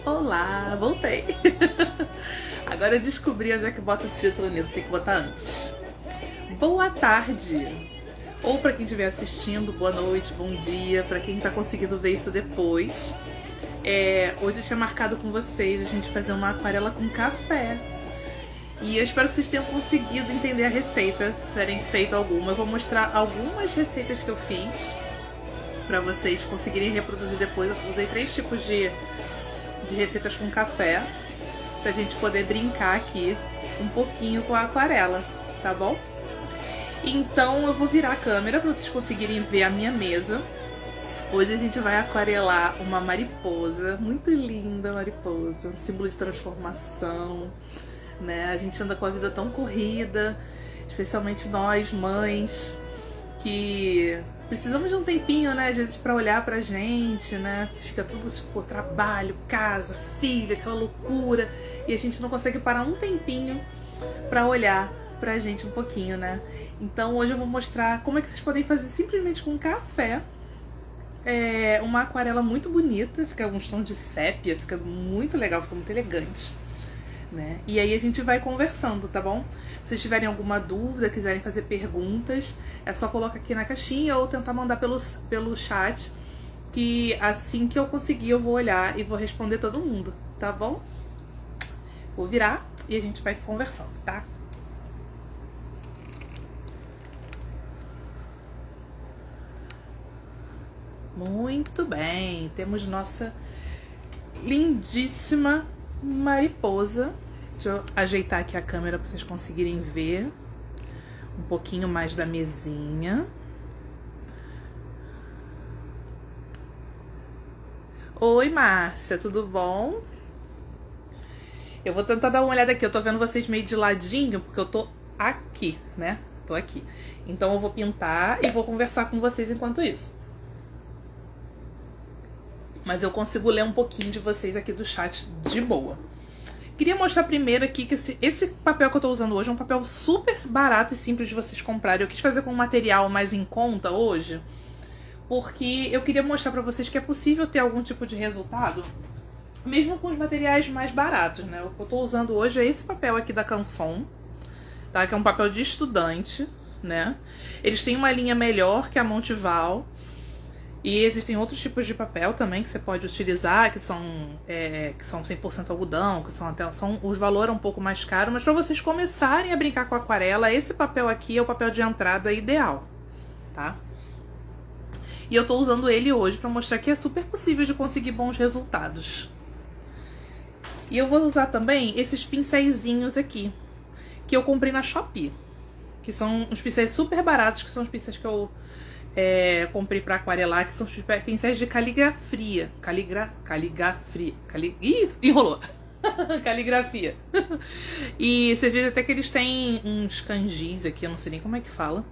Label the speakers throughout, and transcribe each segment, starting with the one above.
Speaker 1: Olá, voltei. Agora eu descobri onde é que bota o título nisso, tem que botar antes. Boa tarde. Ou pra quem estiver assistindo, boa noite, bom dia. Pra quem tá conseguindo ver isso depois. Hoje eu tinha marcado com vocês a gente fazer uma aquarela com café. E eu espero que vocês tenham conseguido entender a receita, tiverem feito alguma. Eu vou mostrar algumas receitas que eu fiz pra vocês conseguirem reproduzir depois. Eu usei 3 tipos de receitas com café pra gente poder brincar aqui um pouquinho com a aquarela, tá bom? Então eu vou virar a câmera pra vocês conseguirem ver a minha mesa. Hoje a gente vai aquarelar uma mariposa, muito linda mariposa, um símbolo de transformação, né? A gente anda com a vida tão corrida, especialmente nós, mães, que precisamos de um tempinho, né, às vezes pra olhar pra gente, né, que fica tudo tipo trabalho, casa, filho, aquela loucura, e a gente não consegue parar um tempinho pra olhar pra gente um pouquinho, né. Então hoje eu vou mostrar como é que vocês podem fazer simplesmente com café uma aquarela muito bonita, fica uns tons de sépia, fica muito legal, fica muito elegante, né? E aí a gente vai conversando, tá bom? Se vocês tiverem alguma dúvida, quiserem fazer perguntas, é só colocar aqui na caixinha ou tentar mandar pelo chat, que assim que eu conseguir eu vou olhar e vou responder todo mundo, tá bom? Vou virar e a gente vai conversando, tá? Muito bem, temos nossa lindíssima mariposa. Deixa eu ajeitar aqui a câmera para vocês conseguirem ver um pouquinho mais da mesinha. Oi, Márcia, tudo bom? Eu vou tentar dar uma olhada aqui. Eu tô vendo vocês meio de ladinho, porque eu tô aqui, né? Tô aqui. Então eu vou pintar e vou conversar com vocês enquanto isso. Mas eu consigo ler um pouquinho de vocês aqui do chat de boa. Queria mostrar primeiro aqui que esse papel que eu tô usando hoje é um papel super barato e simples de vocês comprarem. Eu quis fazer com um material mais em conta hoje, porque eu queria mostrar pra vocês que é possível ter algum tipo de resultado, mesmo com os materiais mais baratos, né? O que eu tô usando hoje é esse papel aqui da Canson, tá? Que é um papel de estudante, né? Eles têm uma linha melhor que a Monteval. E existem outros tipos de papel também que você pode utilizar, que são 100% algodão, que os valores um pouco mais caros, mas para vocês começarem a brincar com a aquarela, esse papel aqui é o papel de entrada ideal, tá? E eu tô usando ele hoje para mostrar que é super possível de conseguir bons resultados. E eu vou usar também esses pincéisinhos aqui, que eu comprei na Shopee, que são uns pincéis super baratos, que são os pincéis que eu comprei pra aquarelar, que são pincéis de caligrafia. Ih, enrolou. Caligrafia. E vocês veem até que eles têm uns kanjis aqui, eu não sei nem como é que fala.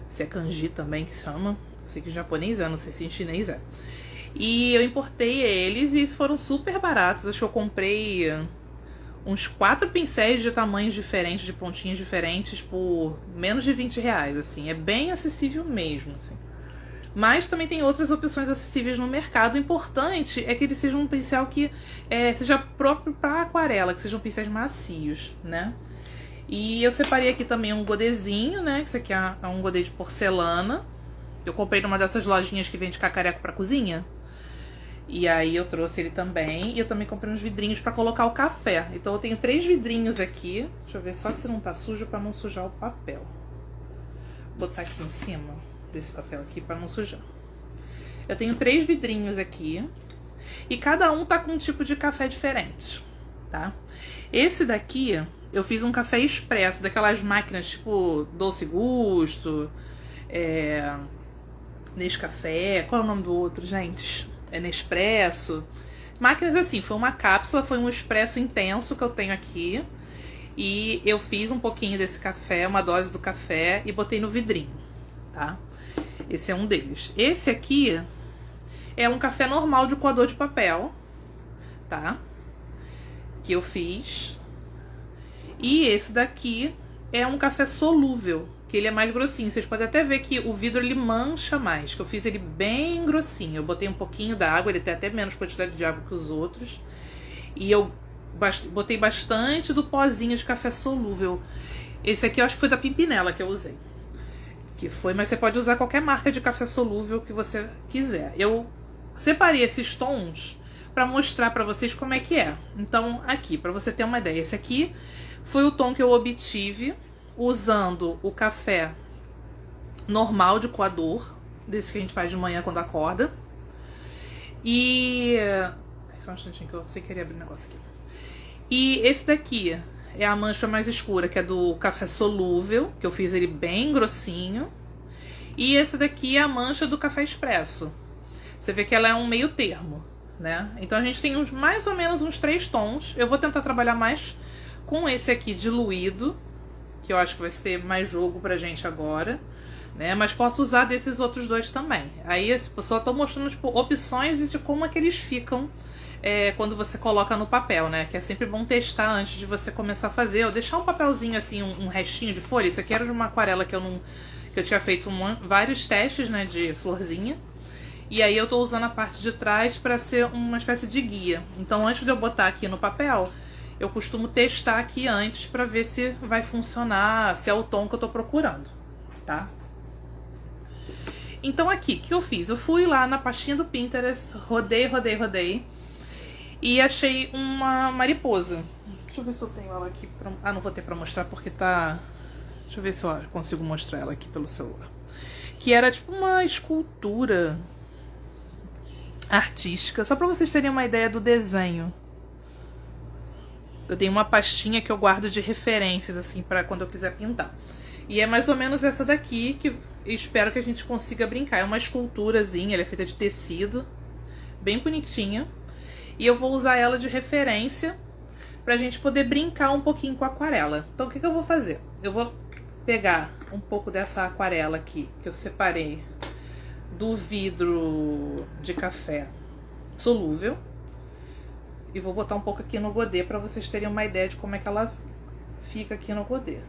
Speaker 1: Se é kanji também que se chama. Eu sei que em japonês não sei se em chinês é. E eu importei eles e foram super baratos. Acho que eu comprei uns 4 pincéis de tamanhos diferentes, de pontinhas diferentes, por menos de R$20, assim. É bem acessível mesmo, assim. Mas também tem outras opções acessíveis no mercado. O importante é que ele seja um pincel que seja próprio para aquarela, que sejam pincéis macios, né? E eu separei aqui também um godezinho, né? Isso aqui é um godê de porcelana. Eu comprei numa dessas lojinhas que vende cacareco para cozinha. E aí eu trouxe ele também. E eu também comprei uns vidrinhos pra colocar o café. Então eu tenho 3 vidrinhos aqui. Deixa eu ver só se não tá sujo pra não sujar o papel. Vou botar aqui em cima desse papel aqui pra não sujar. Eu tenho 3 vidrinhos aqui. E cada um tá com um tipo de café diferente, tá? Esse daqui, eu fiz um café expresso, daquelas máquinas tipo Doce Gusto, Nescafé. Qual é o nome do outro, gente? É Nespresso. Máquinas assim, foi uma cápsula, foi um expresso intenso que eu tenho aqui. E eu fiz um pouquinho desse café, uma dose do café, e botei no vidrinho, tá? Esse é um deles. Esse aqui é um café normal de coador de papel, tá? Que eu fiz. E esse daqui é um café solúvel, que ele é mais grossinho. Vocês podem até ver que o vidro ele mancha mais, que eu fiz ele bem grossinho. Eu botei um pouquinho da água, ele tem até menos quantidade de água que os outros. E eu botei bastante do pozinho de café solúvel. Esse aqui eu acho que foi da Pimpinela que eu usei. Mas você pode usar qualquer marca de café solúvel que você quiser. Eu separei esses tons para mostrar para vocês como é que é. Então, aqui, para você ter uma ideia, esse aqui foi o tom que eu obtive usando o café normal de coador, desse que a gente faz de manhã quando acorda. E... só um instantinho que eu sei que queria abrir um negócio aqui. E esse daqui é a mancha mais escura, que é do café solúvel, que eu fiz ele bem grossinho. E esse daqui é a mancha do café expresso. Você vê que ela é um meio termo, né? Então a gente tem mais ou menos uns 3 tons. Eu vou tentar trabalhar mais com esse aqui diluído, que eu acho que vai ser mais jogo pra gente agora, né? Mas posso usar desses outros dois também. Aí eu só tô mostrando tipo, opções de como é que eles ficam quando você coloca no papel, né? Que é sempre bom testar antes de você começar a fazer. Ou deixar um papelzinho assim, um restinho de folha. Isso aqui era de uma aquarela que eu tinha feito vários testes, né? De florzinha. E aí eu tô usando a parte de trás pra ser uma espécie de guia. Então antes de eu botar aqui no papel, eu costumo testar aqui antes pra ver se vai funcionar, se é o tom que eu tô procurando, tá? Então aqui, o que eu fiz? Eu fui lá na pastinha do Pinterest, rodei. E achei uma mariposa. Deixa eu ver se eu tenho ela aqui. Não vou ter pra mostrar porque tá... Deixa eu ver se eu consigo mostrar ela aqui pelo celular. Que era tipo uma escultura artística. Só pra vocês terem uma ideia do desenho. Eu tenho uma pastinha que eu guardo de referências, assim, pra quando eu quiser pintar. E é mais ou menos essa daqui que eu espero que a gente consiga brincar. É uma esculturazinha, ela é feita de tecido. Bem bonitinha. E eu vou usar ela de referência pra gente poder brincar um pouquinho com a aquarela. Então o que eu vou fazer? Eu vou pegar um pouco dessa aquarela aqui, que eu separei do vidro de café solúvel. E vou botar um pouco aqui no godê pra vocês terem uma ideia de como é que ela fica aqui no godê.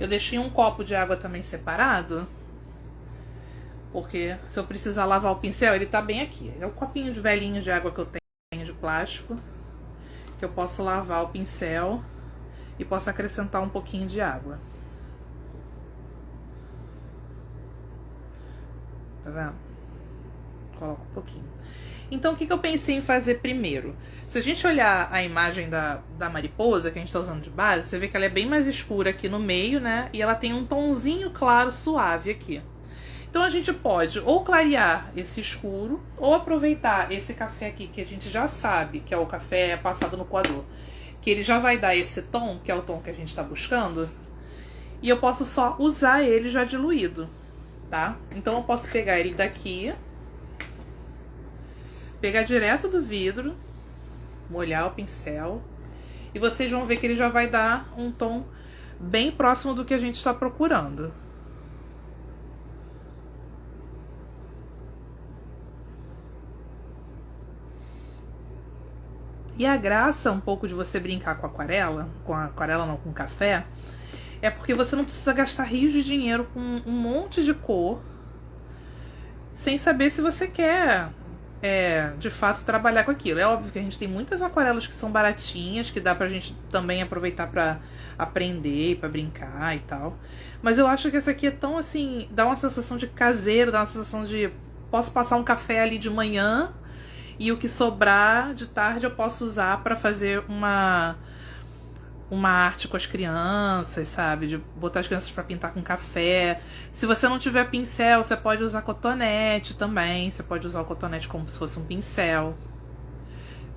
Speaker 1: Eu deixei um copo de água também separado. Porque se eu precisar lavar o pincel, ele tá bem aqui. É o copinho de velhinho de água que eu tenho de plástico. Que eu posso lavar o pincel e posso acrescentar um pouquinho de água. Tá vendo? Coloco um pouquinho. Então o que eu pensei em fazer primeiro? Se a gente olhar a imagem da mariposa que a gente tá usando de base, você vê que ela é bem mais escura aqui no meio, né? E ela tem um tomzinho claro, suave aqui. Então a gente pode ou clarear esse escuro, ou aproveitar esse café aqui, que a gente já sabe que é o café passado no coador, que ele já vai dar esse tom, que é o tom que a gente tá buscando, e eu posso só usar ele já diluído, tá? Então eu posso pegar ele daqui, pegar direto do vidro, molhar o pincel, e vocês vão ver que ele já vai dar um tom bem próximo do que a gente está procurando. E a graça um pouco de você brincar com aquarela não, com café, é porque você não precisa gastar rios de dinheiro com um monte de cor, sem saber se você quer, de fato, trabalhar com aquilo. É óbvio que a gente tem muitas aquarelas que são baratinhas, que dá pra gente também aproveitar pra aprender, pra brincar e tal. Mas eu acho que essa aqui é tão assim, dá uma sensação de caseiro, dá uma sensação de posso passar um café ali de manhã, e o que sobrar de tarde eu posso usar pra fazer uma arte com as crianças, sabe? De botar as crianças pra pintar com café. Se você não tiver pincel, você pode usar cotonete também. Você pode usar o cotonete como se fosse um pincel,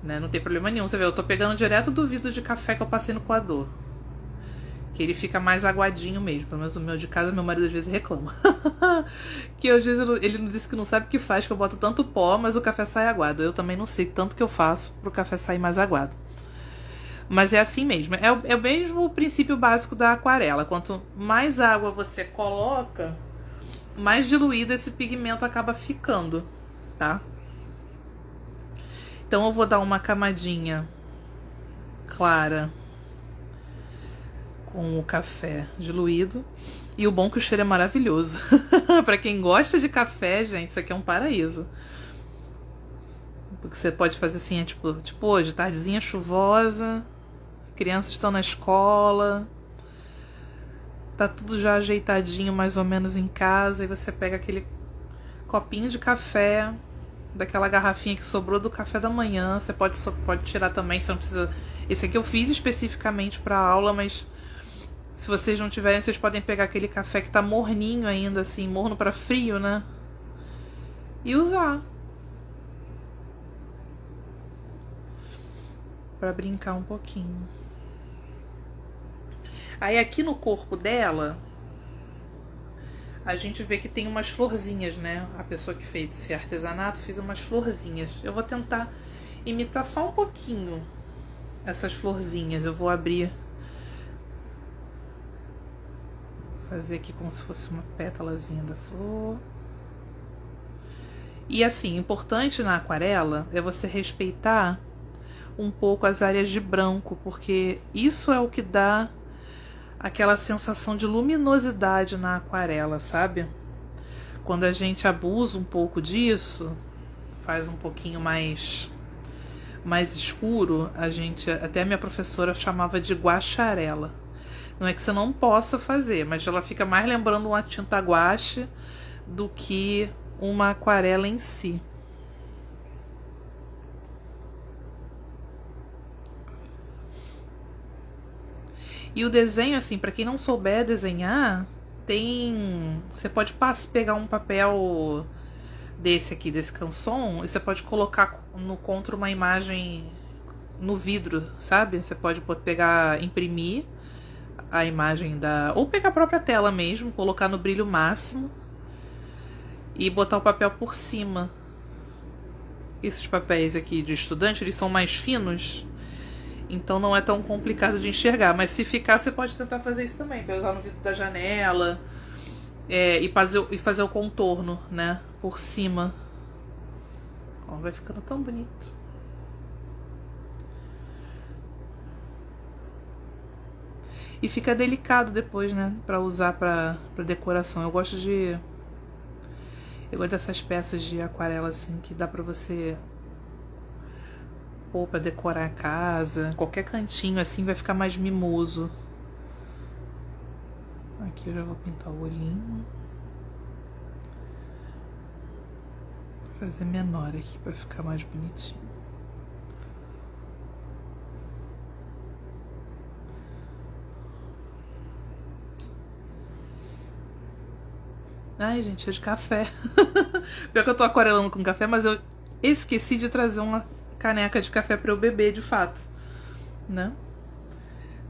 Speaker 1: né? Não tem problema nenhum. Você vê, eu tô pegando direto do vidro de café que eu passei no coador. Que ele fica mais aguadinho mesmo. Pelo menos o meu de casa, meu marido às vezes reclama. Que às vezes ele não disse que não sabe o que faz, que eu boto tanto pó, mas o café sai aguado. Eu também não sei tanto que eu faço pro café sair mais aguado. Mas é assim mesmo. É o mesmo princípio básico da aquarela. Quanto mais água você coloca, mais diluído esse pigmento acaba ficando, tá? Então eu vou dar uma camadinha clara com o café diluído. E o bom é que o cheiro é maravilhoso. Pra quem gosta de café, gente, isso aqui é um paraíso. Porque você pode fazer assim, tipo hoje, tardezinha chuvosa, crianças estão na escola, tá tudo já ajeitadinho mais ou menos em casa, e você pega aquele copinho de café, daquela garrafinha que sobrou do café da manhã, você pode tirar também, você não precisa... Esse aqui eu fiz especificamente pra aula, mas se vocês não tiverem, vocês podem pegar aquele café que tá morninho ainda, assim, morno pra frio, né? E usar. Pra brincar um pouquinho. Aí aqui no corpo dela, a gente vê que tem umas florzinhas, né? A pessoa que fez esse artesanato fez umas florzinhas. Eu vou tentar imitar só um pouquinho essas florzinhas. Eu vou abrir, fazer aqui como se fosse uma pétalazinha da flor. E assim, importante na aquarela é você respeitar um pouco as áreas de branco, porque isso é o que dá aquela sensação de luminosidade na aquarela, sabe? Quando a gente abusa um pouco disso, faz um pouquinho mais escuro, até a minha professora chamava de guaxarela. Não é que você não possa fazer, mas ela fica mais lembrando uma tinta guache do que uma aquarela em si. E o desenho, assim, pra quem não souber desenhar, você pode pegar um papel desse aqui, desse canson, e você pode colocar contra uma imagem no vidro, sabe? Você pode imprimir a imagem ou pegar a própria tela mesmo, colocar no brilho máximo e botar o papel por cima. Esses papéis aqui de estudante, eles são mais finos, então não é tão complicado de enxergar. Mas se ficar, você pode tentar fazer isso também. Pegar no vidro da janela e fazer o contorno, né? Por cima. Ó, vai ficando tão bonito. E fica delicado depois, né? Pra usar pra decoração. Eu gosto dessas peças de aquarela assim, que dá pra você pôr pra decorar a casa. Qualquer cantinho assim vai ficar mais mimoso. Aqui eu já vou pintar o olhinho. Vou fazer menor aqui pra ficar mais bonitinho. Ai, gente, é de café. Pior que eu tô aquarelando com café, mas eu esqueci de trazer uma caneca de café pra eu beber, de fato, né?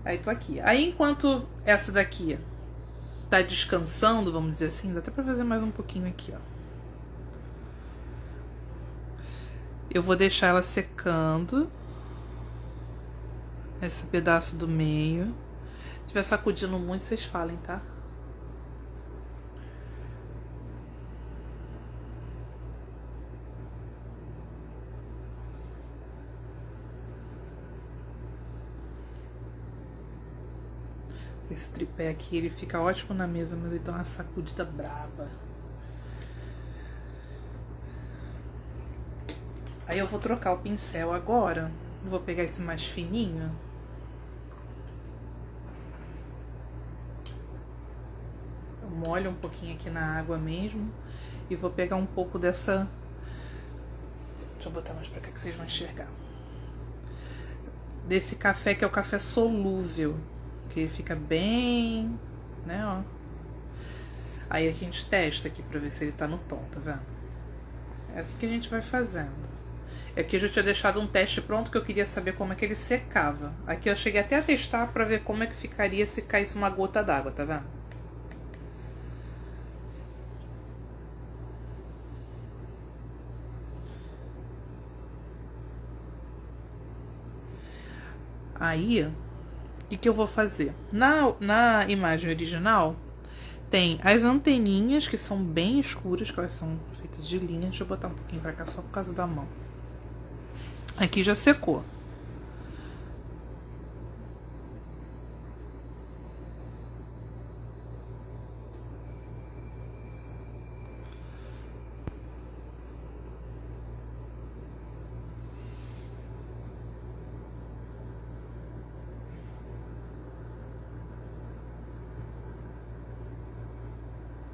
Speaker 1: Aí tô aqui. Aí enquanto essa daqui tá descansando, vamos dizer assim, dá até pra fazer mais um pouquinho aqui, ó. Eu vou deixar ela secando. Esse pedaço do meio. Se estiver sacudindo muito, vocês falem, tá? Esse tripé aqui, ele fica ótimo na mesa, mas ele dá uma sacudida braba. Aí eu vou trocar o pincel agora. Vou pegar esse mais fininho. Eu molho um pouquinho aqui na água mesmo. E vou pegar um pouco dessa... Deixa eu botar mais pra cá que vocês vão enxergar. Desse café, que é o café solúvel. Que ele fica bem, né, ó. Aí aqui a gente testa aqui pra ver se ele tá no tom, tá vendo? É assim que a gente vai fazendo. Aqui eu já tinha deixado um teste pronto, que eu queria saber como é que ele secava. Aqui eu cheguei até a testar pra ver como é que ficaria se caísse uma gota d'água, tá vendo? Aí... O que eu vou fazer? Na imagem original, tem as anteninhas, que são bem escuras, que elas são feitas de linha. Deixa eu botar um pouquinho pra cá, só por causa da mão. Aqui já secou.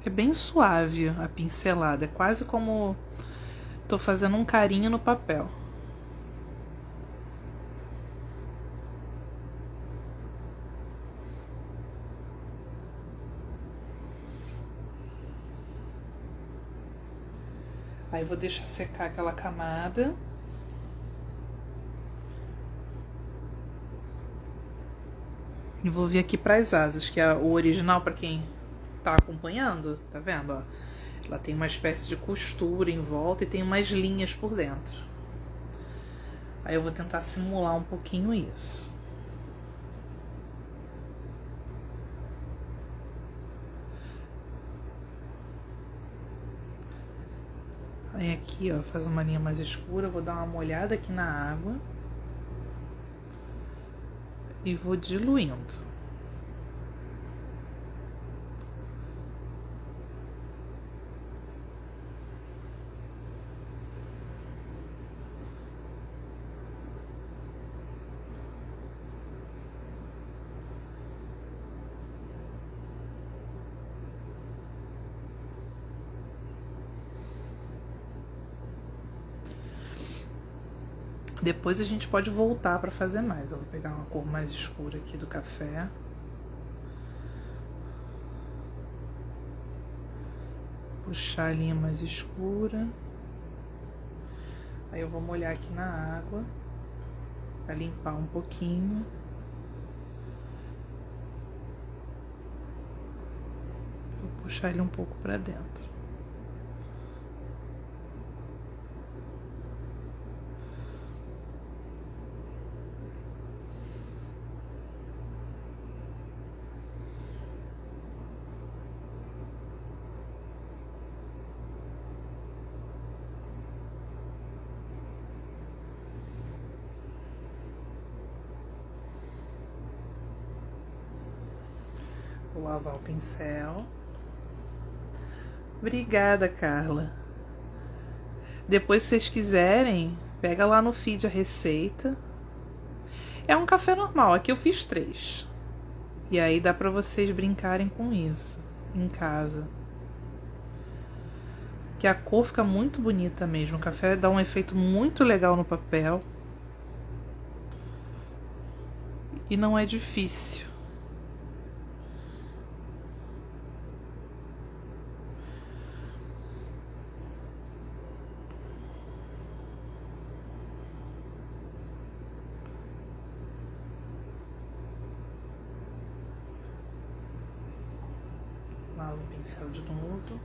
Speaker 1: É bem suave a pincelada, é quase como tô fazendo um carinho no papel. Aí vou deixar secar aquela camada. E vou vir aqui para as asas, que é o original para quem tá acompanhando, tá vendo, ó? Ela tem uma espécie de costura em volta e tem umas linhas por dentro. Aí eu vou tentar simular um pouquinho isso. Aí aqui, ó, faz uma linha mais escura, vou dar uma molhada aqui na água. E vou diluindo. Depois a gente pode voltar para fazer mais. Eu vou pegar uma cor mais escura aqui do café. Puxar a linha mais escura. Aí eu vou molhar aqui na água para limpar um pouquinho. Vou puxar ele um pouco para dentro. Vou lavar o pincel. Obrigada, Carla. Depois, se vocês quiserem, pega lá no feed a receita. É um café normal, aqui eu fiz 3. E aí dá pra vocês brincarem com isso em casa. Que a cor fica muito bonita mesmo. O café dá um efeito muito legal no papel. E não é difícil. Lavo o pincel de novo.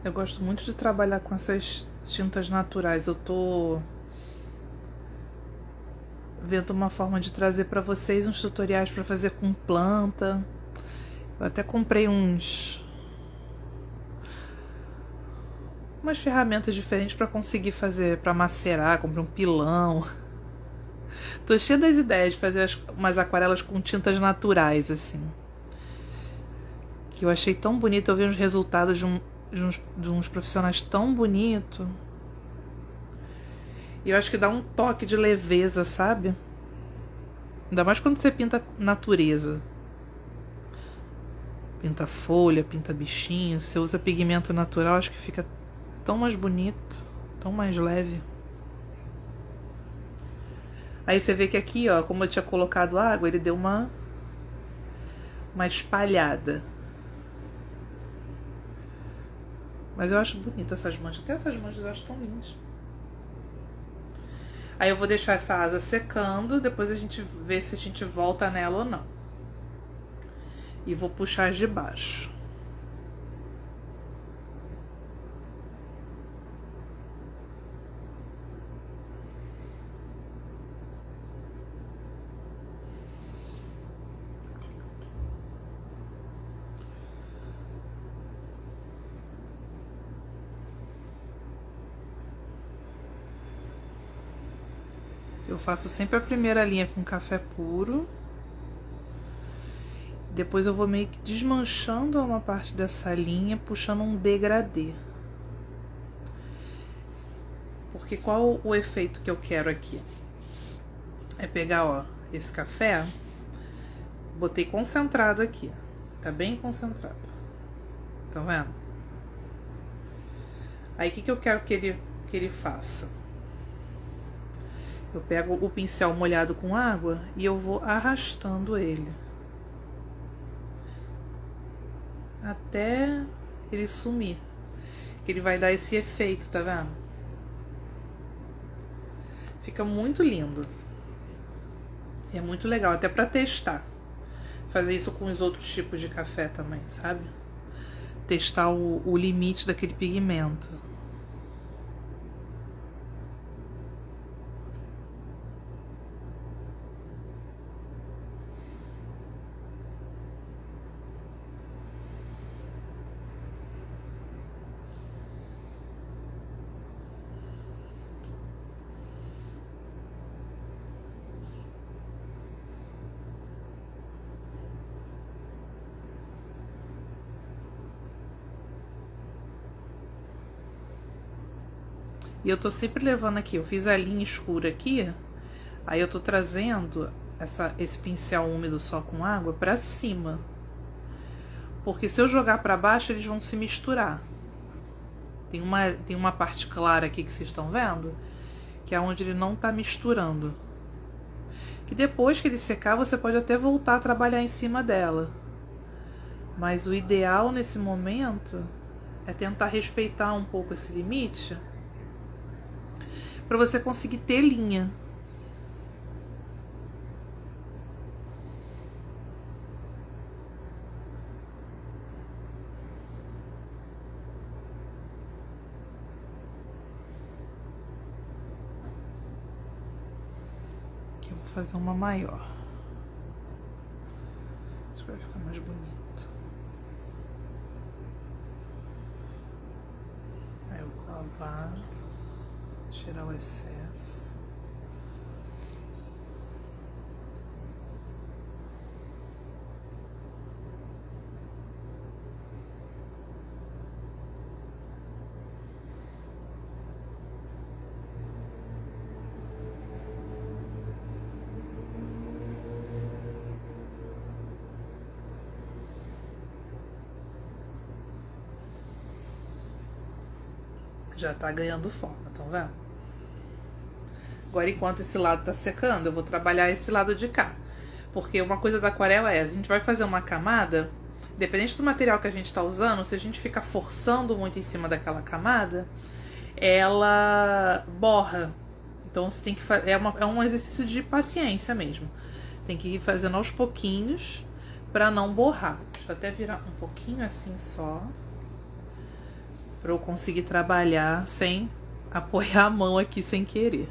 Speaker 1: Eu gosto muito de trabalhar com essas tintas naturais. Eu tô vendo uma forma de trazer para vocês uns tutoriais para fazer com planta. Eu até comprei umas ferramentas diferentes para conseguir fazer, para macerar. Comprei um pilão. Tô cheia das ideias de fazer umas aquarelas com tintas naturais, assim. Que eu achei tão bonito. Eu vi os resultados de uns profissionais tão bonito. E eu acho que dá um toque de leveza, sabe? Ainda mais quando você pinta natureza. Pinta folha, pinta bichinho. Você usa pigmento natural, acho que fica tão mais bonito, tão mais leve. Aí você vê que aqui, ó, como eu tinha colocado água, ele deu uma espalhada. Mas eu acho bonita essas manchas. Até essas manchas eu acho tão lindas. Aí eu vou deixar essa asa secando. Depois a gente vê se a gente volta nela ou não. E vou puxar as de baixo. Eu faço sempre a primeira linha com café puro. Depois eu vou meio que desmanchando uma parte dessa linha, puxando um degradê. Porque qual o efeito que eu quero aqui? É pegar, ó, esse café, botei concentrado aqui. Tá bem concentrado. Tá vendo? Aí o que eu quero que ele faça? Eu pego o pincel molhado com água e eu vou arrastando ele. Até ele sumir. Que ele vai dar esse efeito, tá vendo? Fica muito lindo. É muito legal, até pra testar. Fazer isso com os outros tipos de café também, sabe? Testar o limite daquele pigmento. E eu tô sempre levando aqui, eu fiz a linha escura aqui, aí eu tô trazendo esse pincel úmido só com água pra cima. Porque se eu jogar pra baixo, eles vão se misturar. Tem uma parte clara aqui que vocês estão vendo, que é onde ele não tá misturando. Que depois que ele secar, você pode até voltar a trabalhar em cima dela. Mas o ideal nesse momento é tentar respeitar um pouco esse limite, para você conseguir ter linha. Aqui eu vou fazer uma maior. Acho que vai ficar mais bonito. Aí eu vou lavar, tirar o excesso. Já tá ganhando forma, tá vendo? Agora, enquanto esse lado tá secando, eu vou trabalhar esse lado de cá. Porque uma coisa da aquarela é, a gente vai fazer uma camada, dependente do material que a gente tá usando, se a gente ficar forçando muito em cima daquela camada, ela borra. Então você tem que fazer, é um exercício de paciência mesmo. Tem que ir fazendo aos pouquinhos pra não borrar. Deixa eu até virar um pouquinho assim só, pra eu conseguir trabalhar sem apoiar a mão aqui sem querer.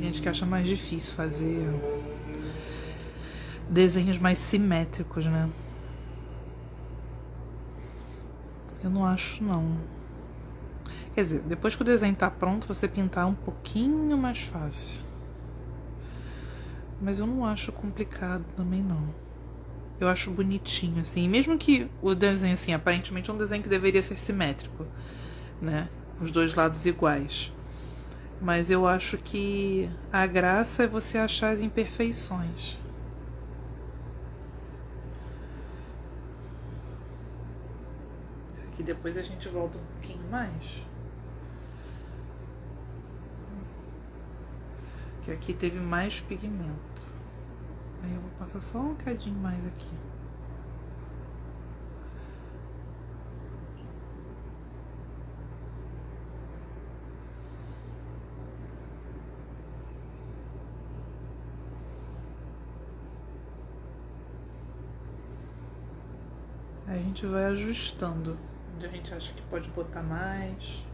Speaker 1: gente que acha mais difícil fazer desenhos mais simétricos, né? Eu não acho, não. Quer dizer, depois que o desenho tá pronto, você pintar é um pouquinho mais fácil. Mas eu não acho complicado também, não. Eu acho bonitinho, assim. E mesmo que o desenho, assim, aparentemente é um desenho que deveria ser simétrico, né? Os dois lados iguais. Mas eu acho que a graça é você achar as imperfeições. Esse aqui depois a gente volta um pouquinho mais. Que aqui teve mais pigmento. Aí eu vou passar só um cadinho mais aqui. Aí a gente vai ajustando. Onde a gente acha que pode botar mais.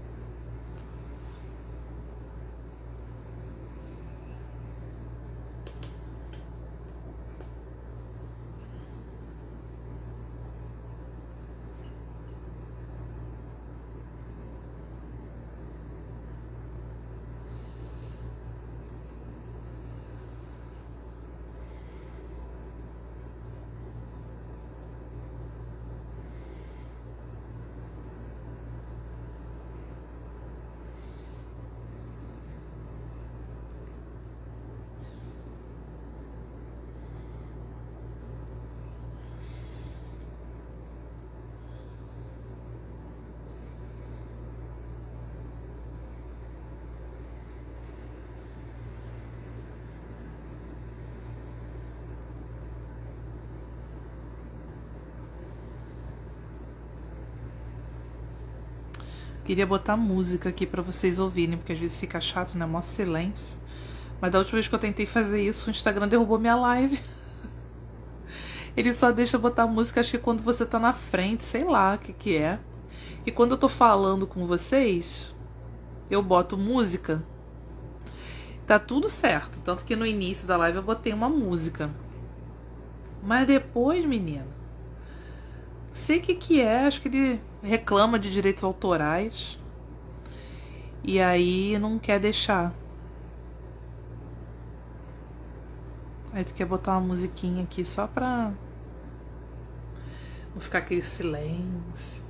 Speaker 1: Queria botar música aqui pra vocês ouvirem, porque às vezes fica chato, né? Mó silêncio. Mas da última vez que eu tentei fazer isso, o Instagram derrubou minha live. Ele só deixa botar música, acho que quando você tá na frente, sei lá o que é. E quando eu tô falando com vocês, eu boto música. Tá tudo certo. Tanto que no início da live eu botei uma música. Mas depois, menina, sei o que é, acho que ele reclama de direitos autorais. E aí não quer deixar. Aí tu quer botar uma musiquinha aqui só pra não ficar aquele silêncio.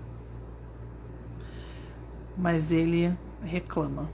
Speaker 1: Mas ele reclama.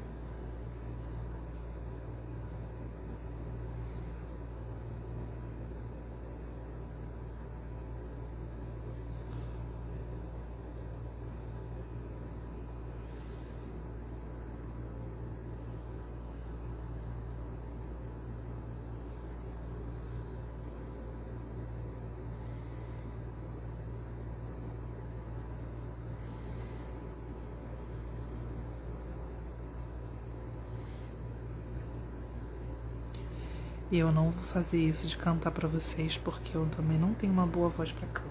Speaker 1: E eu não vou fazer isso de cantar pra vocês, porque eu também não tenho uma boa voz pra canto.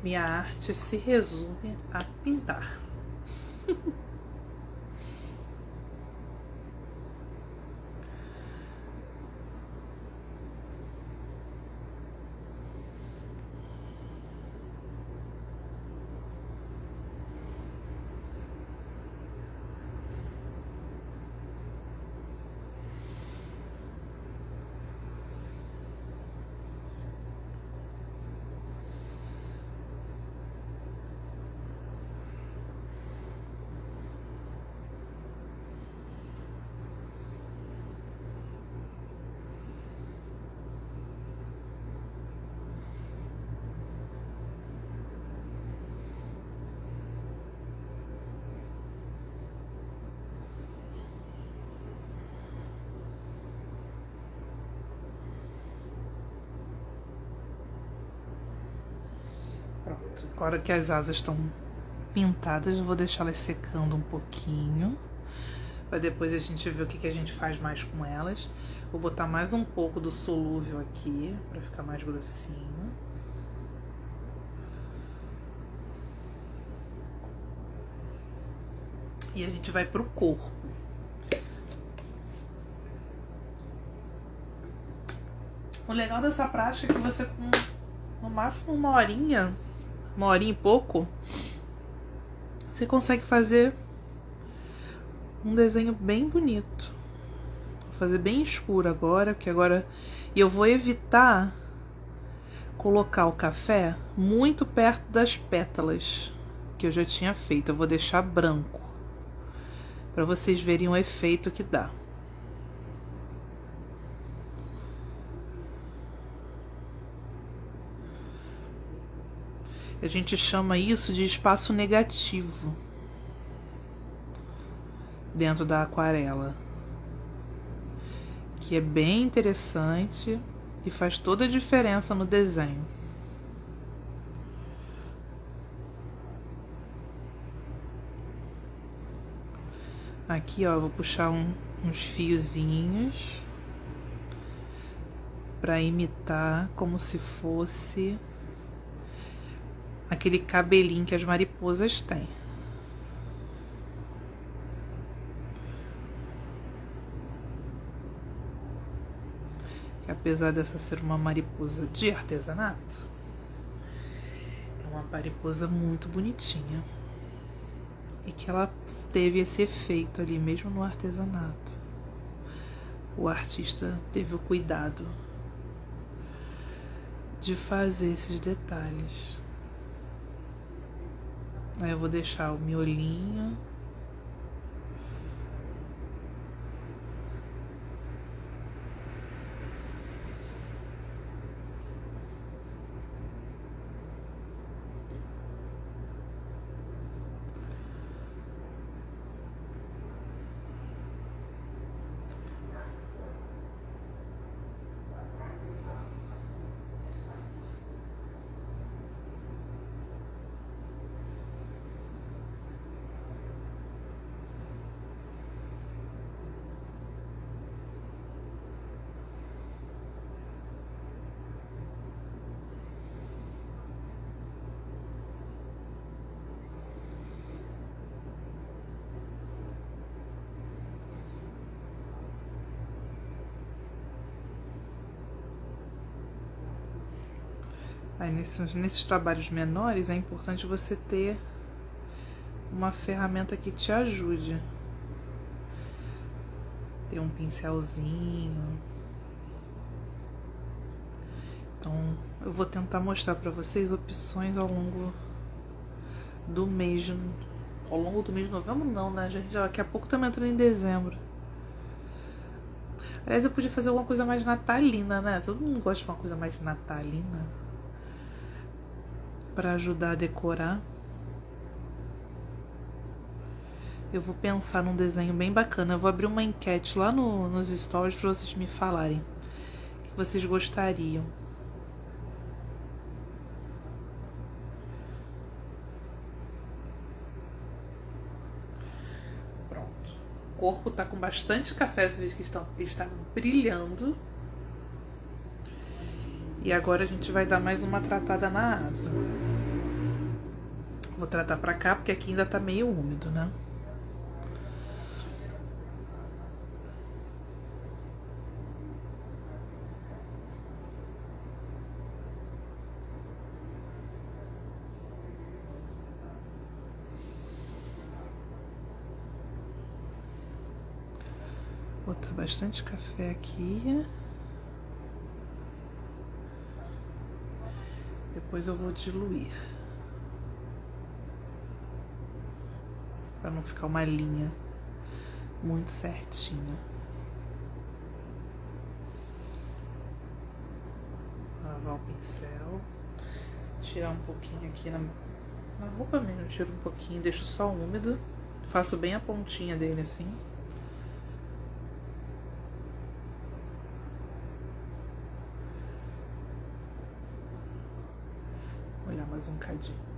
Speaker 1: Minha arte se resume a pintar. Pronto, agora que as asas estão pintadas, eu vou deixar elas secando um pouquinho. Pra depois a gente ver o que a gente faz mais com elas. Vou botar mais um pouco do solúvel aqui, pra ficar mais grossinho. E a gente vai pro corpo. O legal dessa prática é que você com no máximo uma horinha e pouco, você consegue fazer um desenho bem bonito. Vou fazer bem escuro agora, porque agora... E eu vou evitar colocar o café muito perto das pétalas que eu já tinha feito. Eu vou deixar branco, para vocês verem o efeito que dá. A gente chama isso de espaço negativo dentro da aquarela, que é bem interessante e faz toda a diferença no desenho. Aqui, ó, eu vou puxar uns fiozinhos para imitar como se fosse aquele cabelinho que as mariposas têm. Que apesar dessa ser uma mariposa de artesanato, é uma mariposa muito bonitinha. E que ela teve esse efeito ali mesmo no artesanato. O artista teve o cuidado de fazer esses detalhes. Aí eu vou deixar o miolinho. Aí nesses trabalhos menores é importante você ter uma ferramenta que te ajude. Ter um pincelzinho. Então eu vou tentar mostrar para vocês opções ao longo do mês. Ao longo do mês de novembro não, né, gente? Daqui a pouco estamos entrando em dezembro. Aliás, eu podia fazer alguma coisa mais natalina, né? Todo mundo gosta de uma coisa mais natalina para ajudar a decorar. Eu vou pensar num desenho bem bacana. Eu vou abrir uma enquete lá nos stories para vocês me falarem o que vocês gostariam. Pronto. O corpo tá com bastante café, vocês veem que está brilhando. E agora a gente vai dar mais uma tratada na asa. Vou tratar pra cá, porque aqui ainda tá meio úmido, né? Vou botar bastante café aqui. Depois eu vou diluir. Pra não ficar uma linha muito certinha. Lavar o pincel. Tirar um pouquinho aqui na roupa mesmo. Tiro um pouquinho, deixo só úmido. Faço bem a pontinha dele assim. Vou olhar mais um cadinho.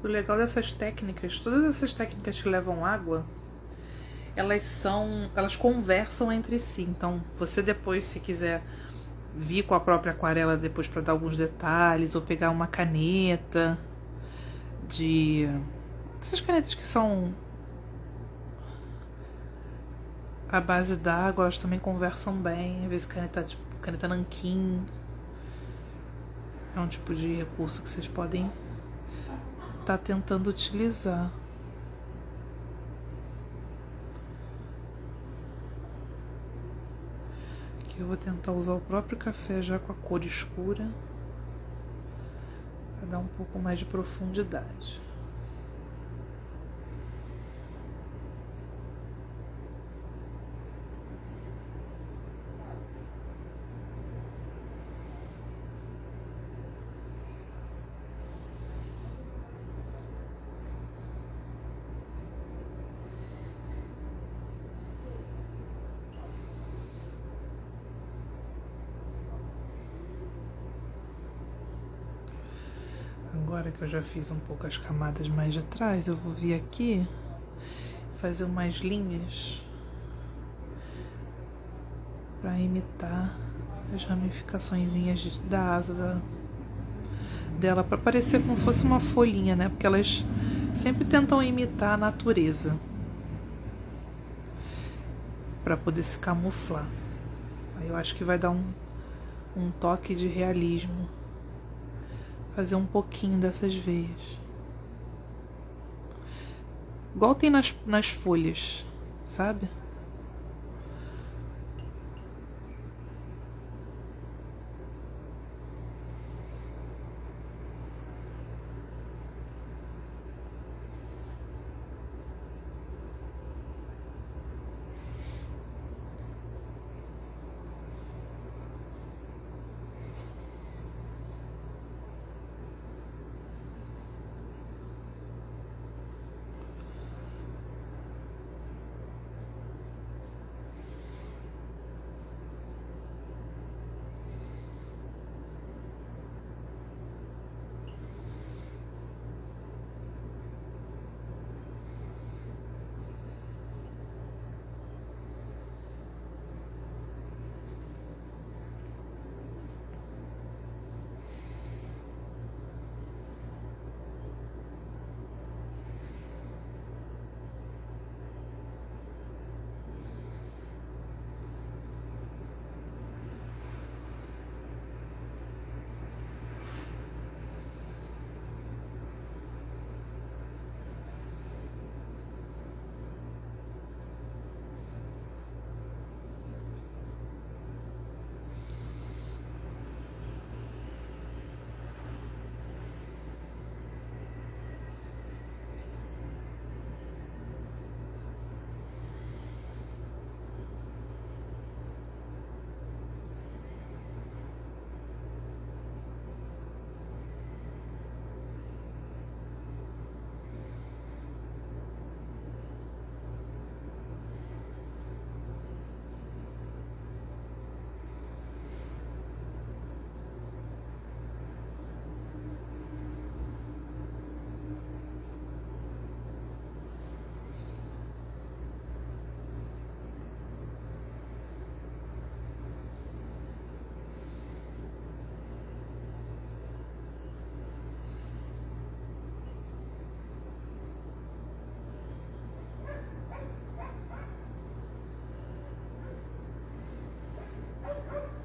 Speaker 1: O legal dessas técnicas, todas essas técnicas que levam água, elas conversam entre si. Então, você depois, se quiser vir com a própria aquarela depois para dar alguns detalhes, ou pegar uma caneta essas canetas que são a base d'água, elas também conversam bem. Às vezes caneta nanquim é um tipo de recurso que vocês podem estar tentando utilizar. Aqui eu vou tentar usar o próprio café já com a cor escura para dar um pouco mais de profundidade. Agora que eu já fiz um pouco as camadas mais de trás, eu vou vir aqui fazer umas linhas para imitar as ramificaçõezinhas da asa dela, para parecer como se fosse uma folhinha, né? Porque elas sempre tentam imitar a natureza para poder se camuflar. Aí eu acho que vai dar um toque de realismo. Fazer um pouquinho dessas veias. Igual tem nas folhas, sabe?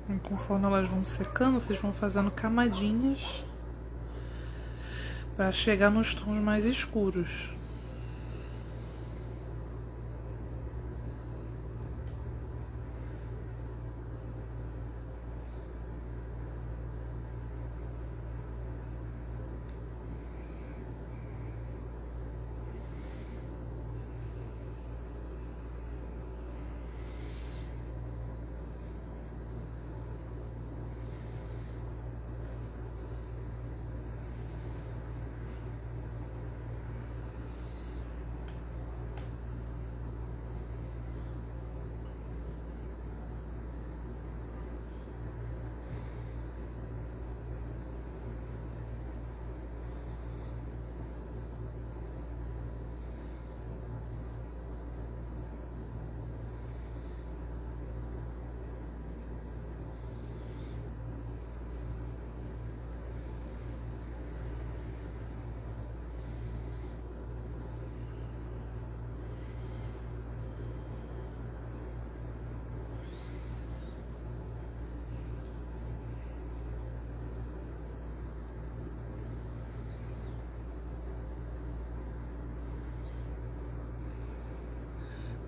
Speaker 1: E conforme elas vão secando, vocês vão fazendo camadinhas para chegar nos tons mais escuros.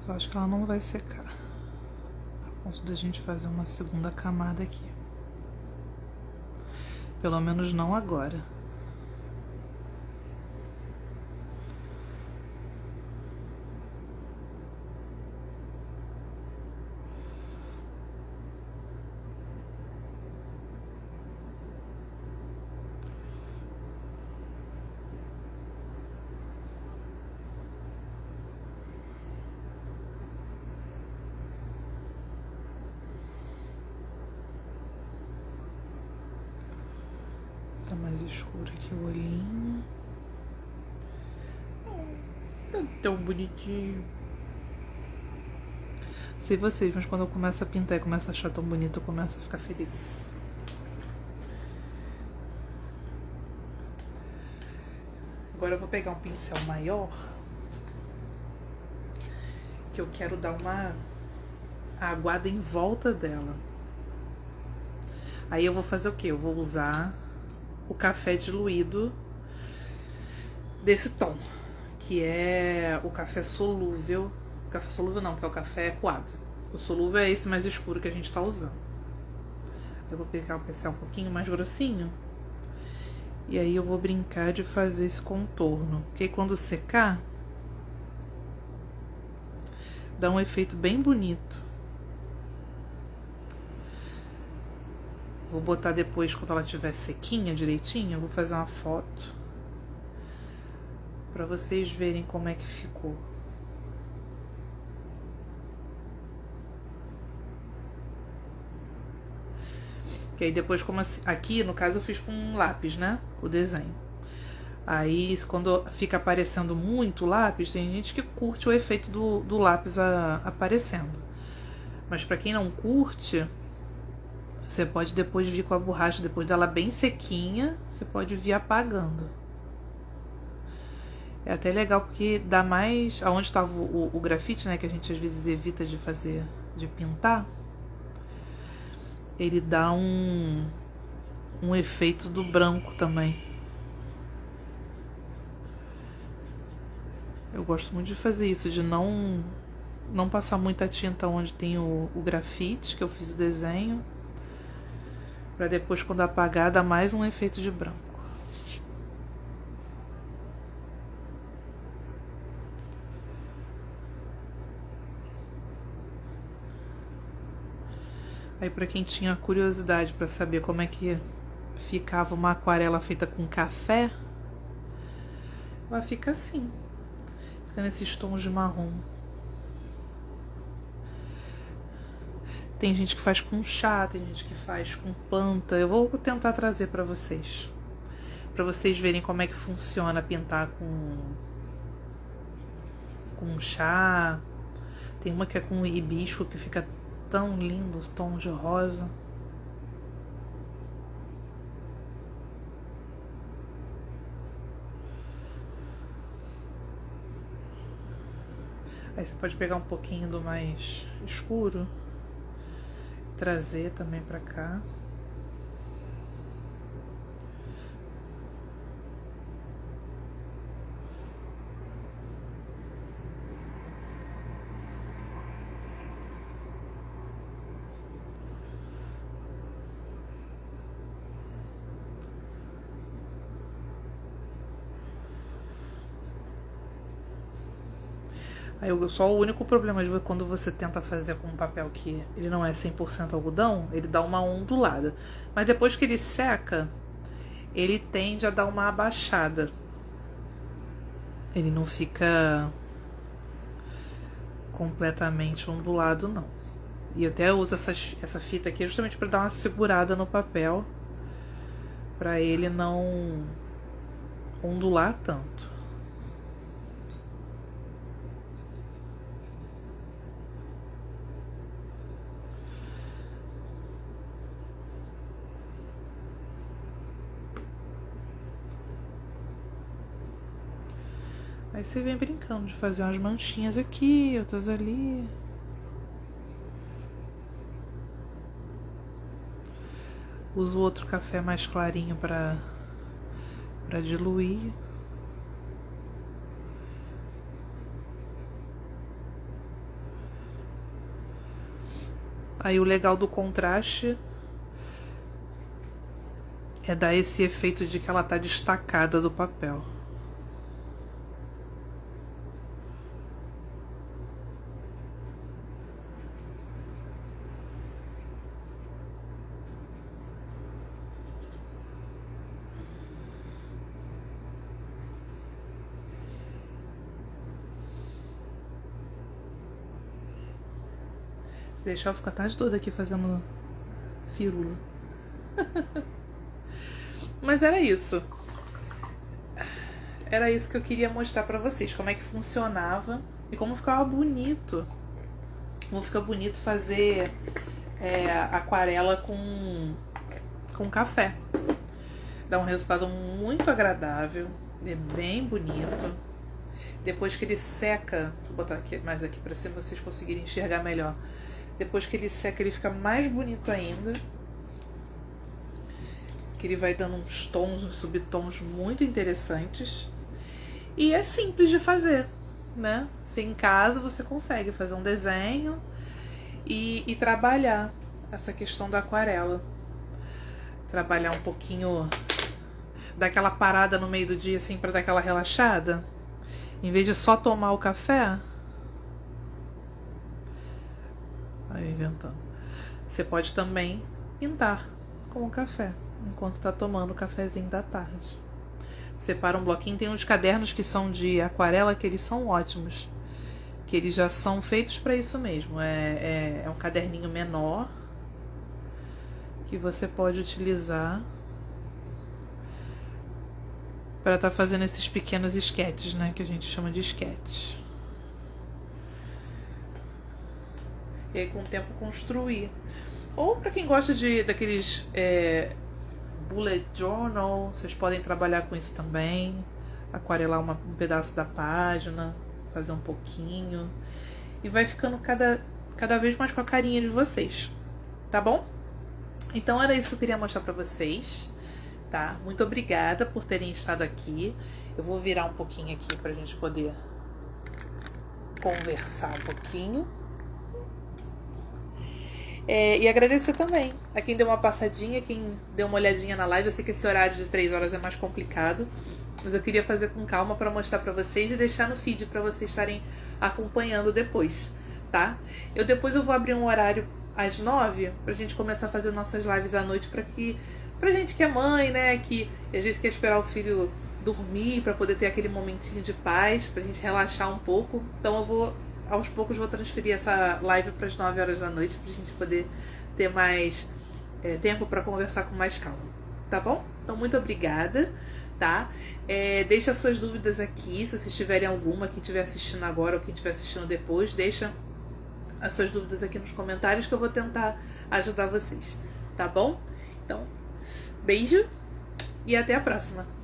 Speaker 1: Eu acho que ela não vai secar a ponto da gente fazer uma segunda camada aqui. Pelo menos não agora. Tá mais escuro aqui o olhinho. Tá tão bonitinho. Sei vocês, mas quando eu começo a pintar e começo a achar tão bonito, eu começo a ficar feliz. Agora eu vou pegar um pincel maior, que eu quero dar uma aguada em volta dela. Aí eu vou fazer o quê? Eu vou usar o café diluído desse tom, que é o café solúvel. Café solúvel não, que é o café coado. O solúvel é esse mais escuro que a gente tá usando. Eu vou pegar o pincel um pouquinho mais grossinho. E aí eu vou brincar de fazer esse contorno. Porque aí quando secar, dá um efeito bem bonito. Vou botar depois, quando ela estiver sequinha direitinho, eu vou fazer uma foto pra vocês verem como é que ficou. Que aí depois, como assim, aqui no caso eu fiz com um lápis, né? O desenho. Aí quando fica aparecendo muito lápis, tem gente que curte o efeito do lápis aparecendo. Mas pra quem não curte, você pode depois vir com a borracha, depois dela bem sequinha, você pode vir apagando. É até legal porque dá mais... Aonde estava o grafite, né? Que a gente às vezes evita de fazer, de pintar. Ele dá um efeito do branco também. Eu gosto muito de fazer isso, de não passar muita tinta onde tem o grafite, que eu fiz o desenho. Pra depois, quando apagar, dar mais um efeito de branco. Aí, pra quem tinha curiosidade pra saber como é que ficava uma aquarela feita com café, ela fica assim. Fica nesses tons de marrom. Tem gente que faz com chá, tem gente que faz com planta. Eu vou tentar trazer pra vocês verem como é que funciona pintar com chá. Tem uma que é com hibisco, que fica tão lindo, os tons de rosa. Aí você pode pegar um pouquinho do mais escuro, trazer também pra cá. Aí só o único problema de quando você tenta fazer com um papel que ele não é 100% algodão, ele dá uma ondulada. Mas depois que ele seca, ele tende a dar uma abaixada. Ele não fica completamente ondulado, não. E eu até uso essa fita aqui justamente para dar uma segurada no papel, para ele não ondular tanto. Aí você vem brincando de fazer umas manchinhas aqui, outras ali. Uso outro café mais clarinho para diluir. Aí o legal do contraste é dar esse efeito de que ela tá destacada do papel. Se deixar eu ficar a tarde toda aqui fazendo firula. Mas era isso. Era isso que eu queria mostrar pra vocês. Como é que funcionava e como ficava bonito. Como fica bonito fazer aquarela com café. Dá um resultado muito agradável. É bem bonito. Depois que ele seca, vou botar aqui, mais aqui pra cima pra vocês conseguirem enxergar melhor. Depois que ele seca, ele fica mais bonito ainda. Que ele vai dando uns tons, uns subtons muito interessantes. E é simples de fazer, né? Se em casa você consegue fazer um desenho e trabalhar essa questão da aquarela. Trabalhar um pouquinho, dar aquela parada no meio do dia assim pra dar aquela relaxada. Em vez de só tomar o café, aí inventando, você pode também pintar com o café enquanto está tomando o cafezinho da tarde. Separa um bloquinho. Tem uns cadernos que são de aquarela que eles são ótimos, que eles já são feitos para isso mesmo. É um caderninho menor que você pode utilizar para estar fazendo esses pequenos esquetes, né, que a gente chama de esquetes. E aí com o tempo construir. Ou para quem gosta daqueles bullet journal, vocês podem trabalhar com isso também. Aquarelar um pedaço da página, fazer um pouquinho. E vai ficando cada vez mais com a carinha de vocês. Tá bom? Então era isso que eu queria mostrar pra vocês. Tá? Muito obrigada por terem estado aqui. Eu vou virar um pouquinho aqui pra gente poder conversar um pouquinho. E agradecer também a quem deu uma passadinha, quem deu uma olhadinha na live. Eu sei que esse horário de 3 horas é mais complicado, mas eu queria fazer com calma para mostrar para vocês e deixar no feed para vocês estarem acompanhando depois, tá? Depois eu vou abrir um horário às 9 pra gente começar a fazer nossas lives à noite, pra gente que é mãe, né, que às vezes quer esperar o filho dormir para poder ter aquele momentinho de paz, pra gente relaxar um pouco. Então aos poucos vou transferir essa live para as 9 horas da noite, pra gente poder ter mais tempo para conversar com mais calma, tá bom? Então muito obrigada, tá? Deixa suas dúvidas aqui, se vocês tiverem alguma, quem estiver assistindo agora ou quem estiver assistindo depois, deixa as suas dúvidas aqui nos comentários que eu vou tentar ajudar vocês, tá bom? Então, beijo e até a próxima!